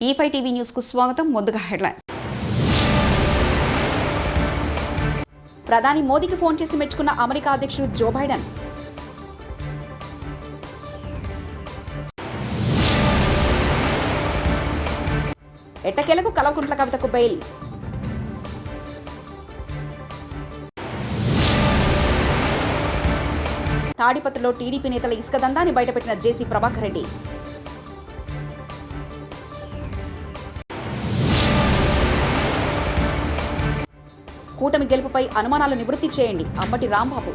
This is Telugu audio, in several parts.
E5 టీవీ న్యూస్ కు స్వాగతం. ముందుగా హెడ్లైన్స్. ప్రధాని మోదీకి ఫోన్ చేసి మెచ్చుకున్న అమెరికా అధ్యక్షుడు జో బైడెన్. ఎట్టకేలకు కల్వకుంట్ల కవితకు బెయిల్. తాడిపత్రిలో టీడీపీ నేతల ఇసుక దందాన్ని బయటపెట్టిన జేసీ ప్రభాకర్ రెడ్డి. కూటమి గెలుపుపై అనుమానాలు నివృత్తి చేయండి అంబటి రాంబాబు.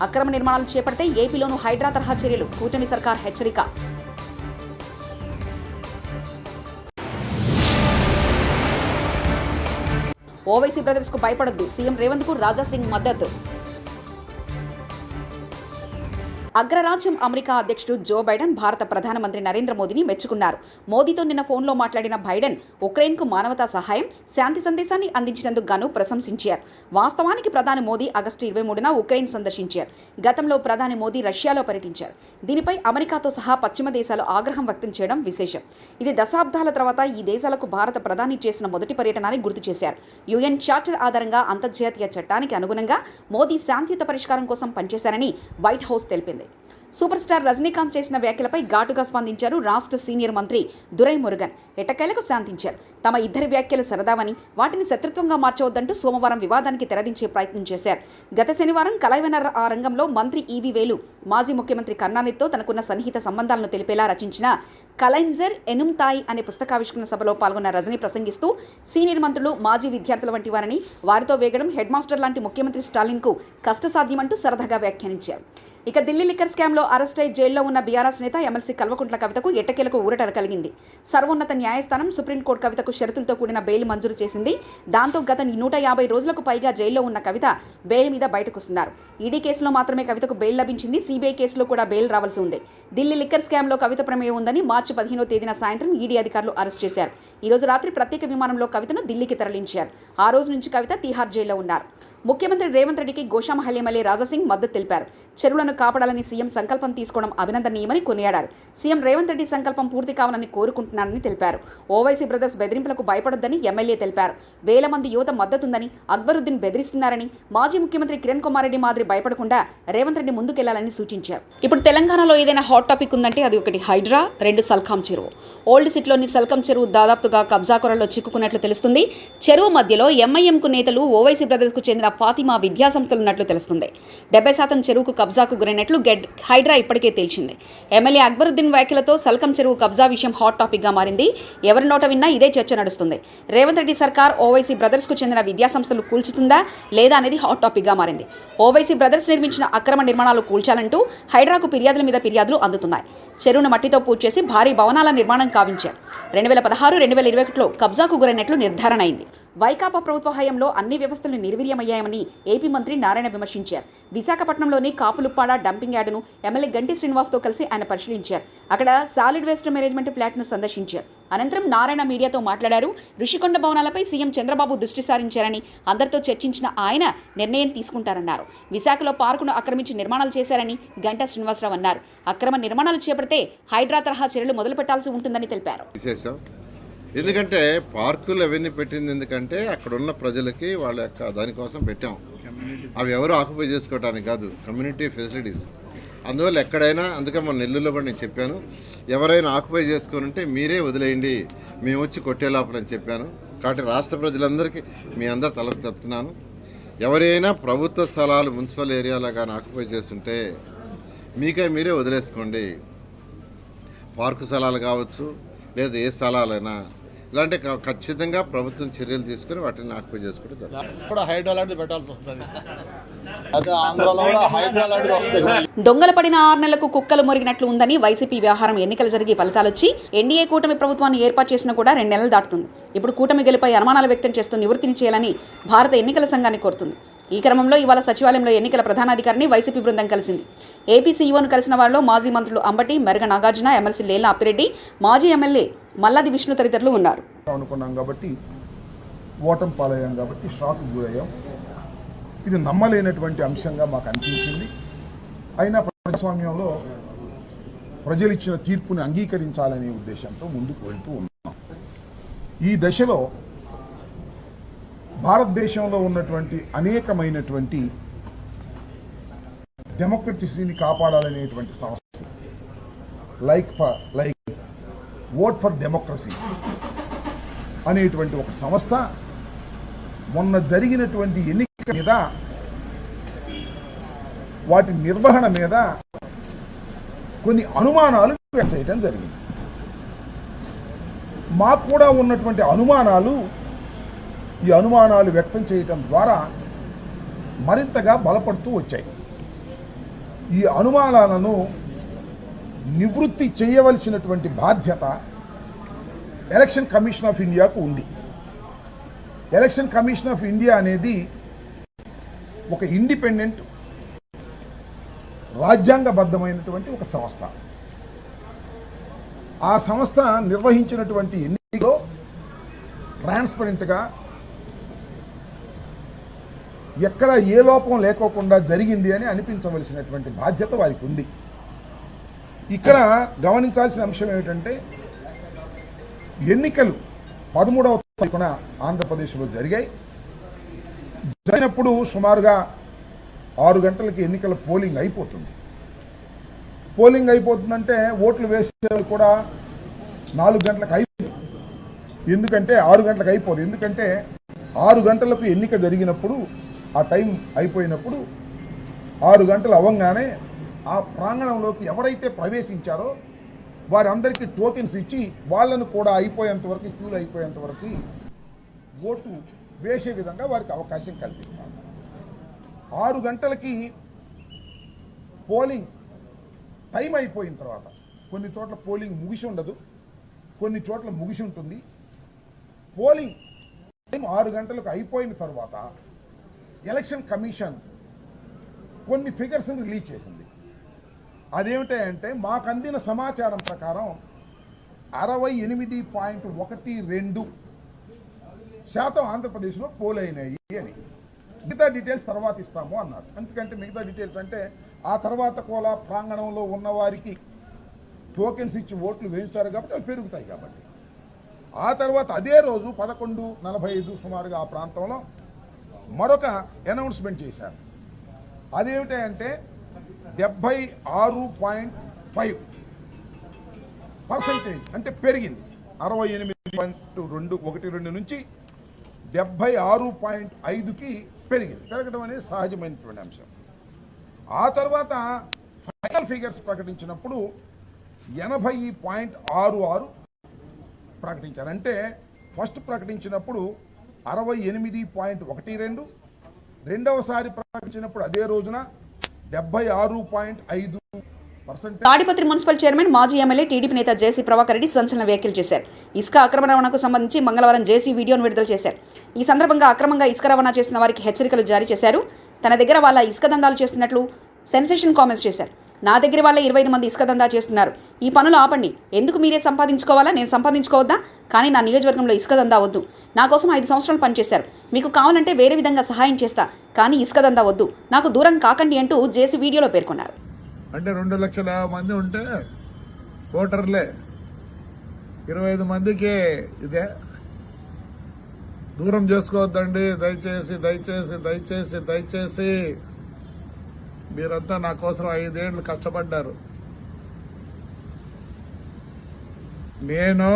అక్రమ నిర్మాణాలు చేపడితే ఏపీలోనూ హైడ్రా తరహా చర్యలు, కూటమి సర్కార్ హెచ్చరిక. ఓవైసీ బ్రదర్స్ కు భయపడొద్దు, సీఎం రేవంత్ కు రాజా సింగ్ మద్దతు. అగ్రరాజ్యం అమెరికా అధ్యక్షుడు జో బైడెన్ భారత ప్రధానమంత్రి నరేంద్ర మోదీని మెచ్చుకున్నారు. మోదీతో నిన్న ఫోన్లో మాట్లాడిన బైడెన్ ఉక్రెయిన్కు మానవతా సహాయం, శాంతి సందేశాన్ని అందించినందుకు గాను ప్రశంసించారు. వాస్తవానికి ప్రధాని మోదీ ఆగస్టు 23న ఉక్రెయిన్ సందర్శించారు. గతంలో ప్రధాని మోదీ రష్యాలో పర్యటించారు. దీనిపై అమెరికాతో సహా పశ్చిమ దేశాలు ఆగ్రహం వ్యక్తం చేయడం విశేషం. ఇది దశాబ్దాల తర్వాత ఈ దేశాలకు భారత ప్రధాని చేసిన మొదటి పర్యటనని గుర్తు చేశారు. యుఎన్ చార్టర్ ఆధారంగా అంతర్జాతీయ చట్టానికి అనుగుణంగా మోదీ శాంతియుత పరిష్కారం కోసం పనిచేశారని వైట్ హౌస్ తెలిపింది. సూపర్ స్టార్ రజనీకాంత్ చేసిన వ్యాఖ్యలపై ఘాటుగా స్పందించారు రాష్ట్ర సీనియర్ మంత్రి దురై మురుగన్. ఎట్టకేలకు శాంతించారు. తమ ఇద్దరి వ్యాఖ్యలు సరదావని, వాటిని శత్రుత్వంగా మార్చవద్దంటూ సోమవారం వివాదానికి తెరదించే ప్రయత్నం చేశారు. గత శనివారం కలైవనర్ ఆ రంగంలో మంత్రి ఈవీ వేలు మాజీ ముఖ్యమంత్రి కరుణానిధితో తనకున్న సన్నిహిత సంబంధాలను తెలిపేలా రచించిన కలైంజర్ ఎనుమ్తాయి అనే పుస్తకావిష్కరణ సభలో పాల్గొన్న రజనీ ప్రసంగిస్తూ సీనియర్ మంత్రులు, మాజీ విద్యార్థుల వంటి వారిని వారితో వేగడం హెడ్ మాస్టర్ లాంటి ముఖ్యమంత్రి స్టాలిన్కు కష్టసాధ్యమంటూ సరదాగా వ్యాఖ్యానించారు. ఇక ఢిల్లీ లిక్కర్ స్కామ్లో అరెస్ట్ అయి జైల్లో ఉన్న బీఆర్ఎస్ నేత ఎమ్మెల్సీ కల్వకుంట్ల కవితకు ఎట్టకేలకు ఊరట కలిగింది. సర్వోన్నత న్యాయస్థానం సుప్రీంకోర్టు కవితకు షరతులతో కూడిన బెయిల్ మంజూరు చేసింది. దాంతో గత 150 రోజులకు పైగా జైల్లో ఉన్న కవిత బెయిల్ మీద బయటకొస్తున్నారు. ఈడీ కేసులో మాత్రమే కవితకు బెయిల్ లభించింది. సిబిఐ కేసులో కూడా బెయిల్ రావాల్సి ఉంది. ఢిల్లీ లిక్కర్ స్కామ్లో కవిత ప్రమేయం ఉందని మార్చి 15వ తేదీన సాయంత్రం ఈడీ అధికారులు అరెస్ట్ చేశారు. ఈ రోజు రాత్రి ప్రత్యేక విమానంలో కవితను ఢిల్లీకి తరలించారు. ఆ రోజు నుంచి కవిత తిహార్ జైల్లో ఉన్నారు. ముఖ్యమంత్రి రేవంత్ రెడ్డికి గోషామహల్ ఎమ్మెల్యే రాజాసింగ్ మద్దతు తెలిపారు. చెరువులను కాపాడాలని సీఎం సంకల్పం తీసుకోవడం అభినందనీయమని కొనియాడారు. సీఎం రేవంత్ రెడ్డి సంకల్పం పూర్తి కావాలని కోరుకుంటున్నానని తెలిపారు. ఓవైసీ బ్రదర్స్ బెదిరింపులకు భయపడొద్దని ఎమ్మెల్యే తెలిపారు. వేల మంది యువత మద్దతుందని, అక్బరుద్దీన్ బెదిరిస్తున్నారని, మాజీ ముఖ్యమంత్రి కిరణ్ కుమార్ రెడ్డి మాదిరి భయపడకుండా రేవంత్ రెడ్డి ముందుకెళ్లాలని సూచించారు. ఇప్పుడు తెలంగాణలో ఏదైనా హాట్ టాపిక్ ఉందంటే అది ఒకటి హైడ్రా, 2 సల్కాం చెరువు. ఓల్డ్ సిటీలోని సల్కం చెరువు దాదాపుగా కబ్జా కొరల్లో చిక్కుకున్నట్లు తెలుస్తుంది. చెరువు మధ్యలో ఎంఐఎంకు నేతలు, ఓవైసీ బ్రదర్స్కు చెందిన ఫాతిమా విద్యాసంస్థలున్నట్లు తెలుస్తుంది. 70% చెరువుకు కబ్జాకు గురైనట్లు హైడ్రా ఇప్పటికే తేల్చింది. ఎమ్మెల్యే అక్బరుద్దీన్ వ్యాఖ్యలతో సల్కం చెరువు కబ్జా విషయం హాట్ టాపిక్గా మారింది. ఎవరి నోట విన్నా ఇదే చర్చ నడుస్తుంది. రేవంత్ రెడ్డి సర్కార్ ఓవైసీ బ్రదర్స్కు చెందిన విద్యాసంస్థలు కూల్చుతుందా లేదా అనేది హాట్ టాపిక్గా మారింది. ఓవైసీ బ్రదర్స్ నిర్మించిన అక్రమ నిర్మాణాలు కూల్చాలంటూ హైడ్రాకు ఫిర్యాదుల మీద ఫిర్యాదులు అందుతున్నాయి. చెరువును మట్టితో పూర్తి చేసి భారీ భవనాల నిర్మాణం కావించారు. 2016-2021లో కబ్జాకు గురైనట్లు నిర్ధారణ అయింది. వైకాపా ప్రభుత్వ హయాంలో అన్ని వ్యవస్థలు నిర్వీర్యమయ్యాయని ఏపీ మంత్రి నారాయణ విమర్శించారు. విశాఖపట్నంలోని కాపులుప్పాడ డంపింగ్ యార్డును ఎమ్మెల్యే గంటి శ్రీనివాస్తో కలిసి ఆయన పరిశీలించారు. అక్కడ సాలిడ్ వేస్ట్ మేనేజ్మెంట్ ప్లాంట్ను సందర్శించారు. అనంతరం నారాయణ మీడియాతో మాట్లాడారు. ఋషికొండ భవనాలపై సీఎం చంద్రబాబు దృష్టి సారించారని, అందరితో చర్చించిన ఆయన నిర్ణయం తీసుకుంటారన్నారు. విశాఖలో పార్కును ఆక్రమించి నిర్మాణాలు చేశారని గంటా శ్రీనివాసరావు అన్నారు. అక్రమ నిర్మాణాలు చేపడితే హైడ్రా తరహా చర్యలు మొదలు పెట్టాల్సి ఉంటుందని తెలిపారు. ఎందుకంటే పార్కులు అవన్నీ పెట్టింది ఎందుకంటే అక్కడ ఉన్న ప్రజలకి వాళ్ళ యొక్క దానికోసం పెట్టాం. అవి ఎవరు ఆక్యుపై చేసుకోవడానికి కాదు, కమ్యూనిటీ ఫెసిలిటీస్. అందువల్ల ఎక్కడైనా, అందుకే మన నెల్లూరులో కూడా నేను చెప్పాను, ఎవరైనా ఆక్యుపై చేసుకోనంటే మీరే వదిలేయండి, మేము వచ్చి కొట్టే లోపలని చెప్పాను. కాబట్టి రాష్ట్ర ప్రజలందరికీ మీ అందరు తల చెప్తున్నాను, ఎవరైనా ప్రభుత్వ స్థలాలు మున్సిపల్ ఏరియాలో కానీ ఆక్యుపై చేస్తుంటే మీరే వదిలేసుకోండి. పార్కు స్థలాలు కావచ్చు లేదా ఏ స్థలాలైనా ఇలాంటి ఖచ్చితంగా ప్రభుత్వం చర్యలు తీసుకుని వాటిని ఆక్యుపై చేసుకుంటే దొంగల పడిన 6 నెలలకు కుక్కలు మొరిగినట్లు ఉందని వైసీపీ వ్యవహారం. ఎన్నికలు జరిగి ఫలితాలొచ్చి ఎన్డీఏ కూటమి ప్రభుత్వాన్ని ఏర్పాటు చేసినా కూడా 2 నెలలు దాటుతుంది. ఇప్పుడు కూటమి గెలుపై అనుమానాలు వ్యక్తం చేస్తూ నివృత్తిని చేయాలని భారత ఎన్నికల సంఘాన్ని కోరుతుంది. ఈ క్రమంలో ఇవాళ సచివాలయంలో ఎన్నికల ప్రధానాధికారిని వైసీపీ బృందం కలిసింది. ఏపీ సీఈఓను కలిసిన వారిలో మాజీ మంత్రులు అంబటి, మెరగ నాగార్జున, ఎమ్మెల్సీ లేళ్ల అప్పిరెడ్డి, మాజీ ఎమ్మెల్యే మల్లాది విష్ణు తదితరులు ఉన్నారు. అనుకున్నాం కాబట్టి ఓటమి పాలయ్యాం కాబట్టి షాక్ గురయ్యాం. ఇది నమ్మలేనటువంటి అంశంగా మాకు అనిపించింది. అయినా ప్రజాస్వామ్యంలో ప్రజలు ఇచ్చిన తీర్పుని అంగీకరించాలనే ఉద్దేశంతో ముందుకు వెళ్తూ ఉన్నాం. ఈ దశలో భారతదేశంలో ఉన్నటువంటి అనేకమైనటువంటి డెమోక్రసీని కాపాడాలనేటువంటి సంస్థ లైక్ ఓట్ ఫర్ డెమోక్రసీ అనేటువంటి ఒక సంస్థ మొన్న జరిగినటువంటి ఎన్నిక మీద వాటి నిర్వహణ మీద కొన్ని అనుమానాలు వ్యక్తం చేయడం జరిగింది. మాకు కూడా ఉన్నటువంటి ఈ అనుమానాలు వ్యక్తం చేయటం ద్వారా మరింతగా బలపడుతూ వచ్చాయి. ఈ అనుమానాలను నివృత్తి చేయవలసినటువంటి బాధ్యత ఎలక్షన్ కమిషన్ ఆఫ్ ఇండియాకు ఉంది. ఎలక్షన్ కమిషన్ ఆఫ్ ఇండియా అనేది ఒక ఇండిపెండెంట్ రాజ్యాంగబద్ధమైనటువంటి ఒక సంస్థ. ఆ సంస్థ నిర్వహించినటువంటి ఎన్నికలో ట్రాన్స్పరెంట్గా ఎక్కడ ఏ లోపం లేకోకుండా జరిగింది అని అనిపించవలసినటువంటి బాధ్యత వారికి ఉంది. ఇక్కడ గమనించాల్సిన అంశం ఏమిటంటే ఎన్నికలు 13వ తారీఖున ఆంధ్రప్రదేశ్లో జరిగినప్పుడు సుమారుగా 6 గంటలకి ఎన్నికల పోలింగ్ అయిపోతుంది. పోలింగ్ అయిపోతుందంటే ఓట్లు వేసే కూడా 4 గంటలకు అయిపోతుంది. ఎందుకంటే 6 గంటలకు అయిపోదు. ఎందుకంటే 6 గంటలకు ఎన్నిక జరిగినప్పుడు ఆ టైం అయిపోయినప్పుడు 6 గంటలు అవ్వగానే ఆ ప్రాంగణంలోకి ఎవరైతే ప్రవేశించారో వారందరికీ టోకెన్స్ ఇచ్చి వాళ్ళను కూడా అయిపోయేంత వరకు క్యూలు అయిపోయేంత వరకు ఓటు వేసే విధంగా వారికి అవకాశం కల్పిస్తారు. 6 గంటలకి పోలింగ్ టైం అయిపోయిన తర్వాత కొన్ని చోట్ల పోలింగ్ ముగిసి ఉండదు, కొన్ని చోట్ల ముగిసి ఉంటుంది. పోలింగ్ టైం 6 గంటలకు అయిపోయిన తర్వాత ఎలక్షన్ కమిషన్ కొన్ని ఫిగర్స్ని రిలీజ్ చేసింది. అదేమిటంటే మాకు అందిన సమాచారం ప్రకారం 68.12% ఆంధ్రప్రదేశ్లో పోల్ అయినాయి అని. మిగతా డీటెయిల్స్ తర్వాత ఇస్తాము అన్నారు. ఎందుకంటే మిగతా డీటెయిల్స్ అంటే ఆ తర్వాత కూడా ప్రాంగణంలో ఉన్నవారికి టోకెన్స్ ఇచ్చి ఓట్లు వేయించారు కాబట్టి అవి పెరుగుతాయి కాబట్టి. ఆ తర్వాత అదే రోజు 11:45 సుమారుగా ఆ ప్రాంతంలో మరొక అనౌన్స్మెంట్ చేశారు. అదేమిటంటే 76.5% అంటే పెరిగింది. 68.12 నుంచి 76.5కి పెరిగింది. పెరగడం అనేది సహజమైనటువంటి అంశం. ఆ తర్వాత ఫైనల్ ఫిగర్స్ ప్రకటించినప్పుడు 80.66 ప్రకటించారు. అంటే ఫస్ట్ ప్రకటించినప్పుడు 68.12, రెండవసారి ప్రకటించినప్పుడు అదే రోజున 76.5%. తాడిపత్రి మున్సిపల్ చైర్మన్ మాజీ ఎమ్మెల్యే టీడీపీ నేత జేసీ ప్రభాకర్ రెడ్డి సంచలన వ్యాఖ్యలు చేశారు. ఇసుక అక్రమ రవాణాకు సంబంధించి మంగళవారం జేసీ వీడియోను విడుదల చేశారు. ఈ సందర్భంగా అక్రమంగా ఇసుక రవాణా చేస్తున్న వారికి హెచ్చరికలు జారీ చేశారు. తన దగ్గర వాళ్ళ ఇసుక దందాలు చేస్తున్నట్లు సెన్సేషన్ కామెంట్స్ చేశారు. నా దగ్గర వాళ్ళ 25 మంది ఇసుక దందా చేస్తున్నారు. ఈ పనులు ఆపండి. ఎందుకు మీరే సంపాదించుకోవాలా, నేను సంపాదించుకోవద్దా? కానీ నా నియోజకవర్గంలో ఇసుక దందా వద్దు. నా కోసం 5 సంవత్సరాలు పనిచేశారు. మీకు కావాలంటే వేరే విధంగా సహాయం చేస్తా, కానీ ఇసుక దందా వద్దు. నాకు దూరం కాకండి అంటూ జేసీ వీడియోలో పేర్కొన్నారు. అంటే 2 లక్షల మంది ఉంటే ఓటర్లే 25 మందికి ఇదే. దూరం చేసుకోవద్దండి. దయచేసి దయచేసి దయచేసి దయచేసి మీరంతా నా కోసం 5 ఏళ్ళు కష్టపడ్డారు. నేను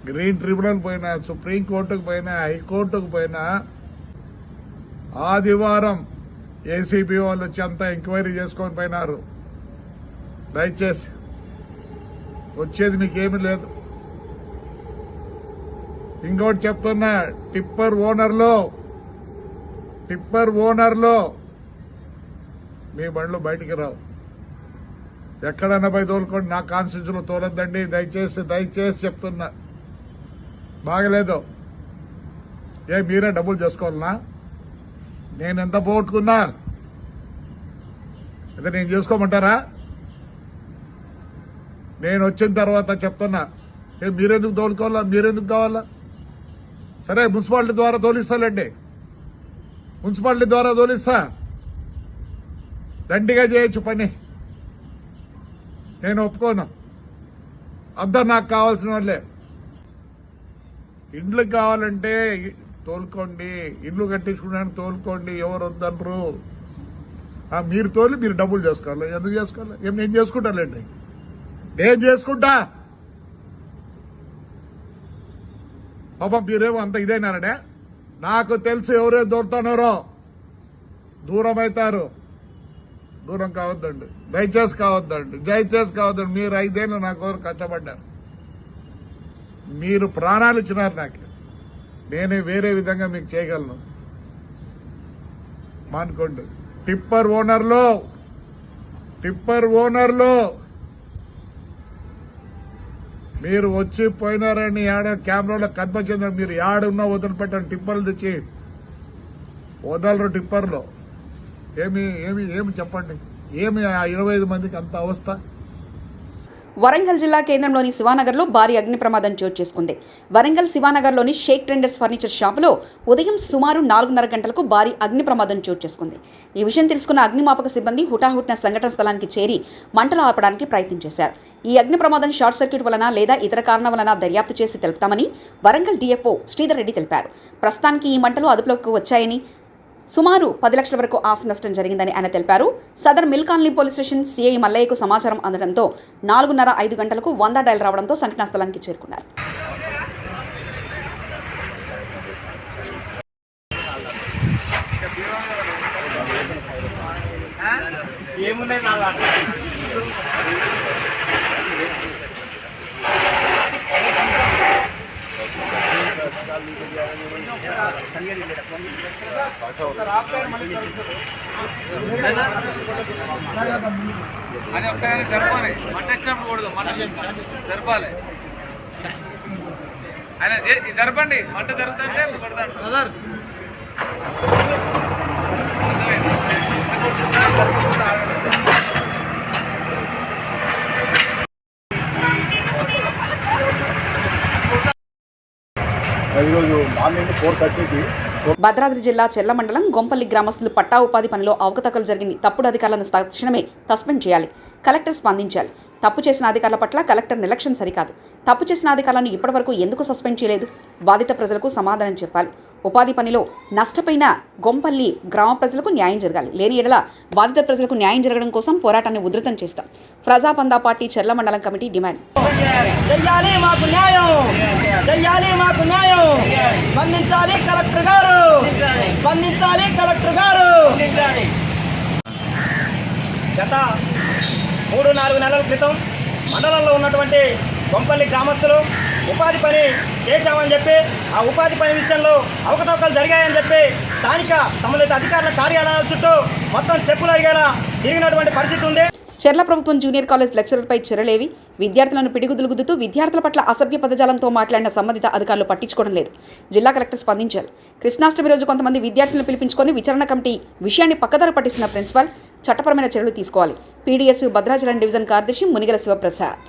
గ్రీన్ ట్రిబ్యునల్ పోయినా, సుప్రీంకోర్టుకు పోయినా, హైకోర్టుకు పోయినా, ఆదివారం ఏసీబీ వాళ్ళు వచ్చి అంతా ఎంక్వైరీ చేసుకొని పోయినారు. దయచేసి వచ్చేది మీకేమీ లేదు. ఇంకోటి చెప్తున్నా, టిప్పర్ ఓనర్లో మీ బండ్లు బయటికి రావు. ఎక్కడన్నా పోయి తోలుకోండి, నా కాన్స్టిట్యూన్సీలో తోలొద్దండి. దయచేసి చెప్తున్నా. బాగలేదు. మీరే డబ్బులు చేసుకోవాలనా? నేను ఎంత పోగొట్టుకున్నా అయితే నేను చేసుకోమంటారా? నేను వచ్చిన తర్వాత చెప్తున్నా, మీరెందుకు తోలుకోవాలా, మీరెందుకు కావాలా? సరే, మున్సిపాలిటీ ద్వారా తోలిస్తానండి, మున్సిపాలిటీ ద్వారా తోలిస్తా. దండిగా చేయొచ్చు పని, నేను ఒప్పుకోను. అందరు నాకు కావాల్సిన వాళ్ళే. ఇండ్లు కావాలంటే తోలుకోండి, ఇల్లు కట్టించుకున్నాను తోలుకోండి, ఎవరు వద్దనరు. మీరు తోలి మీరు డబ్బులు చేసుకోవాలి. ఎందుకు చేసుకోవాలి? నేను చేసుకుంటానండి, నేను చేసుకుంటా. పాపం మీరేమో అంత ఇదైనారనే. నాకు తెలుసు ఎవరే దూరుతున్నారో. దూరం అవుతారు, దూరం కావద్దండి, దయచేసి కావద్దండి, దయచేసి కావద్దండి. మీరు 5 ఏళ్ళు నా కోరు కష్టపడ్డారు, మీరు ప్రాణాలు ఇచ్చినారు నాకు. నేనే వేరే విధంగా మీకు చేయగలను. మానుకోండి. టిప్పర్ ఓనర్లు మీరు వచ్చి పోయినారని ఆడ కెమెరాలో కనిపించింది. మీరు ఆడున్నా వదిలిపెట్టండి. టిప్పర్లు తెచ్చి వదలరు. టిప్పర్లో ఏమి చెప్పండి, ఏమి ఆ 25 మందికి అంత అవస్థ? వరంగల్ జిల్లా కేంద్రంలోని శివానగర్లో భారీ అగ్ని ప్రమాదం చోటు చేసుకుంది. వరంగల్ శివానగర్లోని షేక్ ట్రెండర్స్ ఫర్నిచర్ షాపులో ఉదయం సుమారు 4:30 గంటలకు భారీ అగ్ని ప్రమాదం చోటు చేసుకుంది. ఈ విషయం తెలుసుకున్న అగ్నిమాపక సిబ్బంది హుటాహుటిన సంఘటన స్థలానికి చేరి మంటలు ఆపడానికి ప్రయత్నం చేశారు. ఈ అగ్ని ప్రమాదం షార్ట్ సర్క్యూట్ వలన లేదా ఇతర కారణాల వలన దర్యాప్తు చేసి తెలుపుతామని వరంగల్ డిఎఫ్ఓ శ్రీధర్ రెడ్డి తెలిపారు. ప్రస్తుతానికి ఈ మంటలు అదుపులోకి వచ్చాయని, సుమారు 10 లక్షల వరకు ఆస్తి నష్టం జరిగిందని ఆయన తెలిపారు. Sadar mill colony police station CI మల్లయ్యకు సమాచారం అందడంతో 4:30-5 గంటలకు 100 డయల్ రావడంతో సంఘటనా స్థలానికి చేరుకున్నారు. అది ఒకసారి జరపాలి, మంట వచ్చినప్పుడు కూడదు, మంట జరపాలి. ఆయన జరపండి, మంట జరుగుతుంటే కొడతాడు. ఈరోజు మార్నింగ్ 4:30కి భద్రాద్రి జిల్లా చెర్ల మండలం గొంపల్లి గ్రామస్తులు పట్టా ఉపాధి పనిలో అవకతవకలు జరిగిన తప్పుడు అధికారులను తక్షణమే సస్పెండ్ చేయాలి. కలెక్టర్ స్పందించాలి. తప్పు చేసిన అధికారుల పట్ల కలెక్టర్ నిర్లక్ష్యం సరికాదు. తప్పు చేసిన అధికారులను ఇప్పటివరకు ఎందుకు సస్పెండ్ చేయలేదు? బాధిత ప్రజలకు సమాధానం చెప్పాలి. ఉపాధి పనిలో నష్టపోయిన గొంపల్లి గ్రామ ప్రజలకు న్యాయం జరగాలి. లేని ఎడల బాధిత ప్రజలకు న్యాయం జరగడం కోసం పోరాటాన్ని ఉధృతం చేస్తాం. ప్రజాపందా పార్టీ చెర్ల మండలం కమిటీ డిమాండ్. గత 3-4 నెలల క్రితం మండలంలో ఉన్నటువంటి గొంపల్లి గ్రామస్తులు ఉపాధి పని చేశామని చెప్పి, ఆ ఉపాధి పని విషయంలో అవకతవకలు జరిగాయని చెప్పి స్థానిక సంబంధిత అధికారుల కార్యాలయాల చుట్టూ మొత్తం చెప్పులు అడిగేలా తిరిగినటువంటి పరిస్థితి ఉంది. చెర్ల ప్రభుత్వం జూనియర్ కాలేజ్ లెక్చరర్పై చర్యలేవి? విద్యార్థులను పిడిగుదులు గుద్దుతూ విద్యార్థుల పట్ల అసభ్య పదజాలంతో మాట్లాడిన సంబంధిత అధికారులు పట్టించుకోవడం లేదు. జిల్లా కలెక్టర్ స్పందించారు. కృష్ణాష్టమి రోజు కొంతమంది విద్యార్థులను పిలిపించుకొని విచారణ కమిటీ విషయాన్ని పక్కదారి పట్టిస్తున్న ప్రిన్సిపాల్ చట్టపరమైన చర్యలు తీసుకోవాలి. పీడీఎస్యు భద్రాచలం డివిజన్ కార్యదర్శి మునిగల శివప్రసాద్.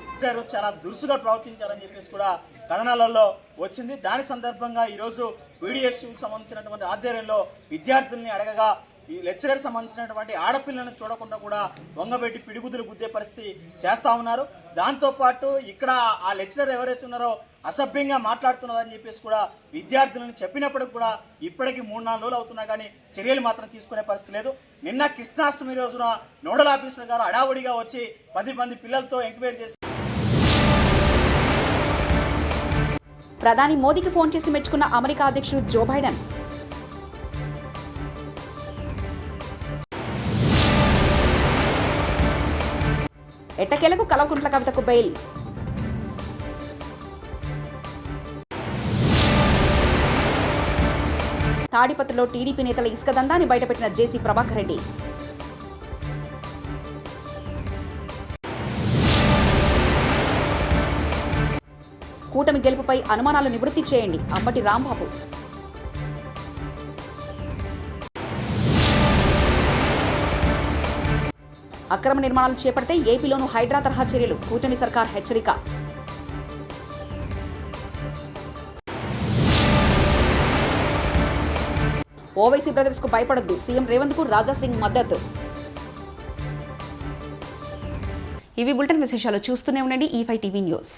చాలా దురుసుగా ప్రవర్తించారని చెప్పేసి కూడా కథనాలలో వచ్చింది. దాని సందర్భంగా ఈరోజు పీడీఎస్యూకి సంబంధించినటువంటి ఆధ్వర్యంలో విద్యార్థుల్ని అడగగా ఈ లెక్చరర్ సంబంధించినటువంటి ఆడపిల్లను చూడకుండా కూడా దొంగబెట్టి పిడిగుద్దులు గుద్దే పరిస్థితి చేస్తా ఉన్నారు. దాంతోపాటు ఇక్కడ ఆ లెక్చరర్ ఎవరైతే ఉన్నారో అసభ్యంగా మాట్లాడుతున్నారని చెప్పేసి కూడా విద్యార్థులను చెప్పినప్పటికి కూడా ఇప్పటికీ 3-4 రోజులు అవుతున్నా కానీ చర్యలు మాత్రం తీసుకునే పరిస్థితి లేదు. నిన్న కృష్ణాష్టమి రోజున నోడల్ ఆఫీసర్ గారు అడావుడిగా వచ్చి 10 మంది పిల్లలతో ఎంక్వైరీ చేసి ప్రధాని మోదీకి ఫోన్ చేసి మెచ్చుకున్న అమెరికా అధ్యక్షుడు జో బైడెన్. ఎట్టకేలకు కల్వకుంట్ల కవితకు బెయిల్. తాడిపత్రిలో టీడీపీ నేతల ఇసుక దందాన్ని బయటపెట్టిన జేసీ ప్రభాకర్ రెడ్డి. కూటమి గెలుపుపై అనుమానాలు నివృత్తి చేయండి అంబటి రాంబాబు. అక్రమ నిర్మాణాలు చేపడితే ఏపీలోనూ హైడ్రా తరహా చర్యలు కూటమి సర్కార్ హెచ్చరిక. ఓవైసీ బ్రదర్స్ కు భయపడొద్దు, సీఎం రేవంత్ కు రాజాసింగ్ మద్దతు. ఇవి బులెటిన్ విశేషాలు. చూస్తూనే ఉండండి E5 టీవీ న్యూస్.